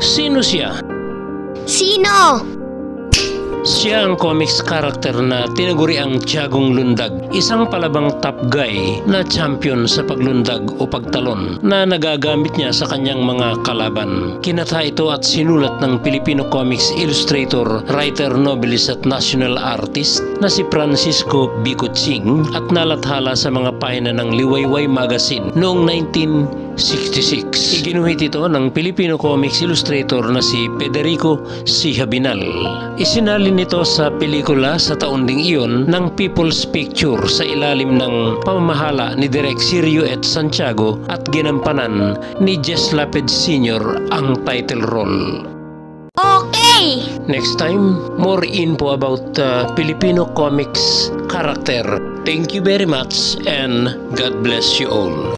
Sino siya? Sino? Siya ang comics character na tinaguri ang Tiagong Lundag, isang palabang top guy na champion sa paglundag o pagtalon na nagagamit niya sa kanyang mga kalaban. Kinata ito at sinulat ng Filipino comics illustrator, writer, novelist at national artist na si Francisco Bicutsing at nalathala sa mga pahina ng Liwayway Magazine noong 1966. Iginuhit ito ng Filipino comics illustrator na si Federico C. Habinal. Isinalin ito sa pelikula sa taon ding iyon ng People's Picture sa ilalim ng pamamahala ni Direk Sirio et Santiago at ginampanan ni Jess Lapid Sr. ang title role. Okay! Next time, more info about Filipino comics character. Thank you very much and God bless you all.